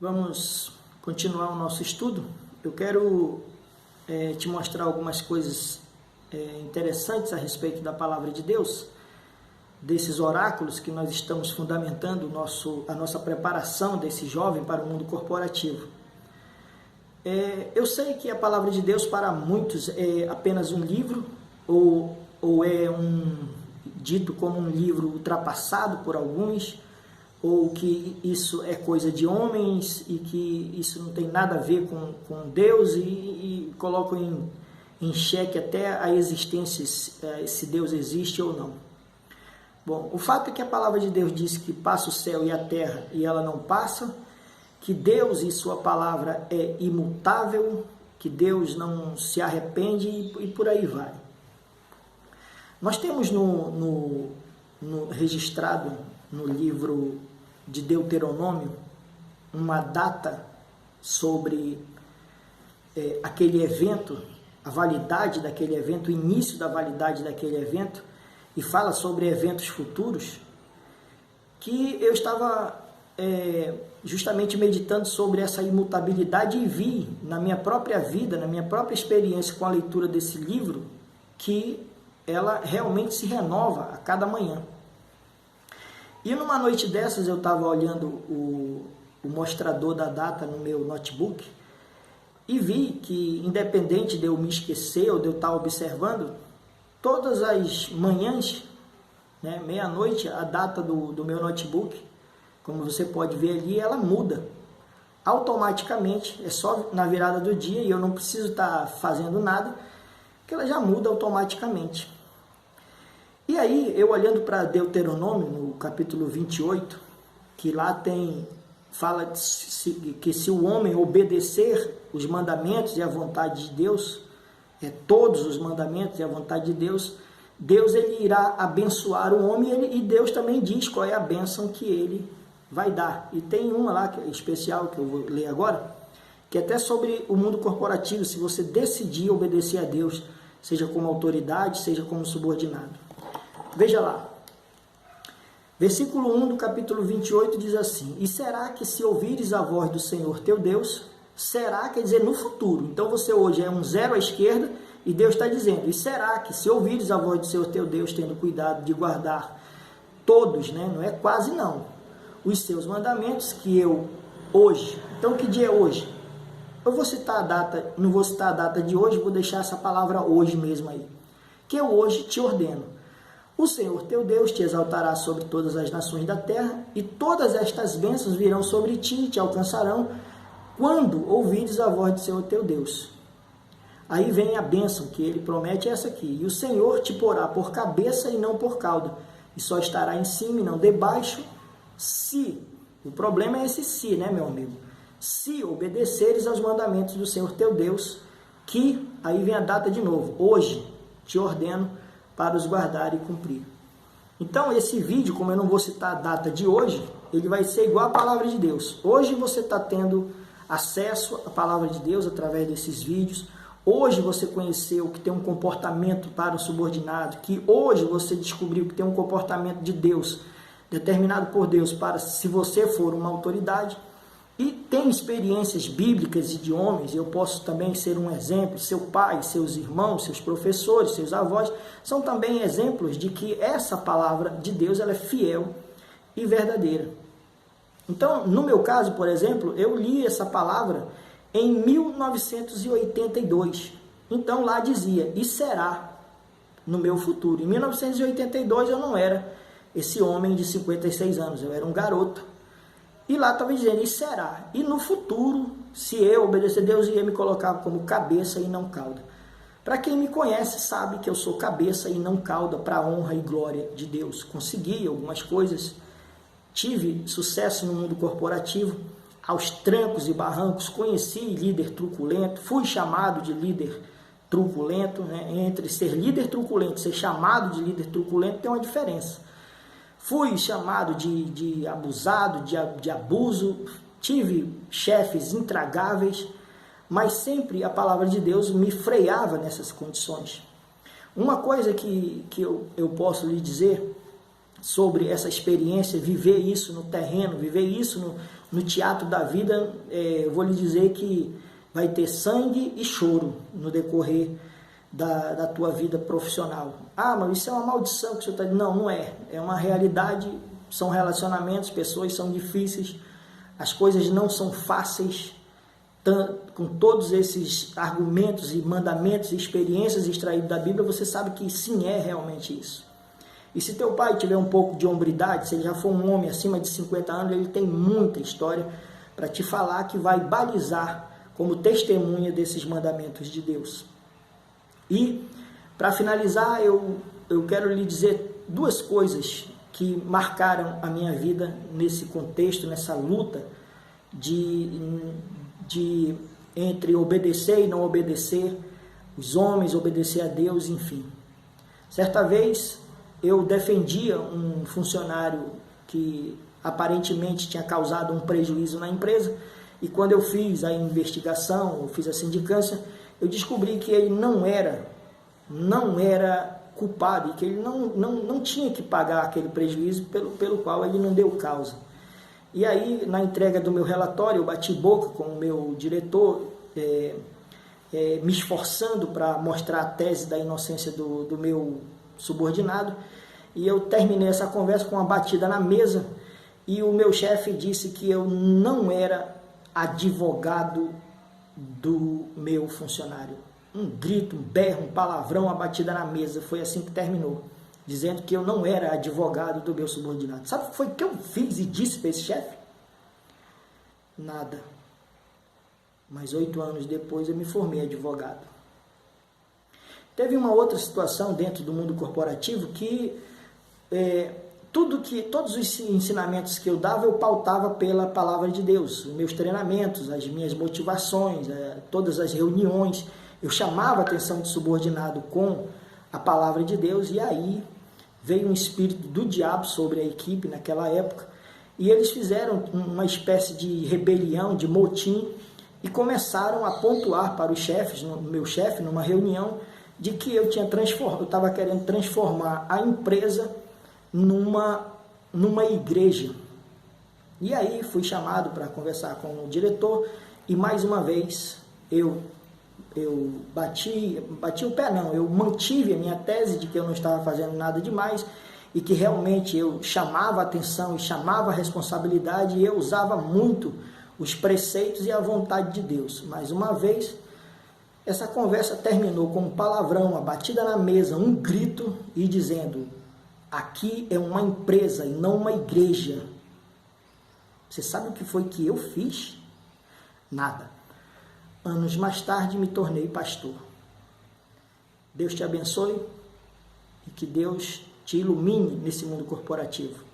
Vamos continuar o nosso estudo. Eu quero te mostrar algumas coisas interessantes a respeito da palavra de Deus, desses oráculos que nós estamos fundamentando a nossa preparação desse jovem para o mundo corporativo. Eu sei que a palavra de Deus para muitos é apenas um livro ou é dito como um livro ultrapassado por alguns, ou que isso é coisa de homens e que isso não tem nada a ver com Deus e colocam em xeque até a existência, se Deus existe ou não. Bom, o fato é que a palavra de Deus diz que passa o céu e a terra e ela não passa, que Deus e sua palavra é imutável, que Deus não se arrepende e por aí vai. Nós temos registrado no livro de Deuteronômio uma data sobre aquele evento, a validade daquele evento, o início da validade daquele evento, e fala sobre eventos futuros, que eu estava justamente meditando sobre essa imutabilidade e vi na minha própria vida, na minha própria experiência com a leitura desse livro, que ela realmente se renova a cada manhã. E numa noite dessas eu estava olhando o mostrador da data no meu notebook e vi que, independente de eu me esquecer ou de eu estar observando, todas as manhãs, meia-noite, a data do meu notebook, como você pode ver ali, ela muda automaticamente, é só na virada do dia e eu não preciso estar fazendo nada, que ela já muda automaticamente. E aí, eu olhando para Deuteronômio, no capítulo 28, que lá fala que se o homem obedecer os mandamentos e a vontade de Deus, todos os mandamentos e a vontade de Deus, Deus ele irá abençoar o homem e Deus também diz qual é a bênção que ele vai dar. E tem uma lá que é especial, que eu vou ler agora, que é até sobre o mundo corporativo, se você decidir obedecer a Deus, seja como autoridade, seja como subordinado. Veja lá, versículo 1 do capítulo 28 diz assim: E será que se ouvires a voz do Senhor teu Deus, será, quer dizer, no futuro. Então você hoje é um zero à esquerda e Deus está dizendo, e será que se ouvires a voz do Senhor teu Deus, tendo cuidado de guardar todos, não é quase não, os seus mandamentos que eu hoje, então que dia é hoje? Eu vou citar a data, não vou citar a data de hoje, vou deixar essa palavra hoje mesmo aí, que eu hoje te ordeno. O Senhor teu Deus te exaltará sobre todas as nações da terra, e todas estas bênçãos virão sobre ti e te alcançarão, quando ouvires a voz do Senhor teu Deus. Aí vem a bênção que ele promete, essa aqui. E o Senhor te porá por cabeça e não por cauda, e só estará em cima e não debaixo, se, o problema é esse se, meu amigo? Se obedeceres aos mandamentos do Senhor teu Deus, que, aí vem a data de novo, hoje te ordeno para os guardar e cumprir. Então, esse vídeo, como eu não vou citar a data de hoje, ele vai ser igual à palavra de Deus. Hoje você está tendo acesso à palavra de Deus através desses vídeos. Hoje você conheceu que tem um comportamento para o subordinado, que hoje você descobriu que tem um comportamento de Deus, determinado por Deus, para se você for uma autoridade. E tem experiências bíblicas e de homens, eu posso também ser um exemplo, seu pai, seus irmãos, seus professores, seus avós, são também exemplos de que essa palavra de Deus ela é fiel e verdadeira. Então, no meu caso, por exemplo, eu li essa palavra em 1982. Então, lá dizia, e será no meu futuro. Em 1982 eu não era esse homem de 56 anos, eu era um garoto. E lá estava dizendo, e será? E no futuro, se eu obedecer a Deus, ia me colocar como cabeça e não cauda. Para quem me conhece, sabe que eu sou cabeça e não cauda para a honra e glória de Deus. Consegui algumas coisas, tive sucesso no mundo corporativo, aos trancos e barrancos, conheci líder truculento, fui chamado de líder truculento, Entre ser líder truculento e ser chamado de líder truculento tem uma diferença. Fui chamado de abusado, de abuso, tive chefes intragáveis, mas sempre a palavra de Deus me freava nessas condições. Uma coisa que eu posso lhe dizer sobre essa experiência, viver isso no terreno, viver isso no teatro da vida, eu vou lhe dizer que vai ter sangue e choro no decorrer da tua vida profissional. Ah, mas isso é uma maldição que o senhor está dizendo. Não, não é. É uma realidade, são relacionamentos, pessoas são difíceis, as coisas não são fáceis. Com todos esses argumentos e mandamentos e experiências extraídos da Bíblia, você sabe que sim, é realmente isso. E se teu pai tiver um pouco de hombridade, se ele já for um homem acima de 50 anos, ele tem muita história para te falar que vai balizar como testemunha desses mandamentos de Deus. E, para finalizar, eu quero lhe dizer duas coisas que marcaram a minha vida nesse contexto, nessa luta entre obedecer e não obedecer, os homens obedecer a Deus, enfim. Certa vez eu defendia um funcionário que aparentemente tinha causado um prejuízo na empresa, e quando eu fiz a investigação, eu fiz a sindicância, eu descobri que ele não era culpado, e que ele não tinha que pagar aquele prejuízo pelo qual ele não deu causa. E aí, na entrega do meu relatório, eu bati boca com o meu diretor, me esforçando para mostrar a tese da inocência do meu subordinado, e eu terminei essa conversa com uma batida na mesa, e o meu chefe disse que eu não era advogado do meu funcionário. Um grito, um berro, um palavrão, uma batida na mesa, foi assim que terminou, dizendo que eu não era advogado do meu subordinado. Sabe o que foi que eu fiz e disse para esse chefe? Nada. Mas 8 anos depois eu me formei advogado. Teve uma outra situação dentro do mundo corporativo que todos os ensinamentos que eu dava, eu pautava pela palavra de Deus. Os meus treinamentos, as minhas motivações, todas as reuniões, eu chamava a atenção de subordinado com a palavra de Deus, e aí veio um espírito do diabo sobre a equipe naquela época, e eles fizeram uma espécie de rebelião, de motim, e começaram a pontuar para os chefes, meu chefe, numa reunião, de que eu estava querendo transformar a empresa numa igreja. E aí fui chamado para conversar com o diretor, e mais uma vez eu bati o pé, não, eu mantive a minha tese de que eu não estava fazendo nada demais, e que realmente eu chamava a atenção e chamava a responsabilidade, e eu usava muito os preceitos e a vontade de Deus. Mais uma vez, essa conversa terminou com um palavrão, uma batida na mesa, um grito, e dizendo: aqui é uma empresa e não uma igreja. Você sabe o que foi que eu fiz? Nada. Anos mais tarde me tornei pastor. Deus te abençoe e que Deus te ilumine nesse mundo corporativo.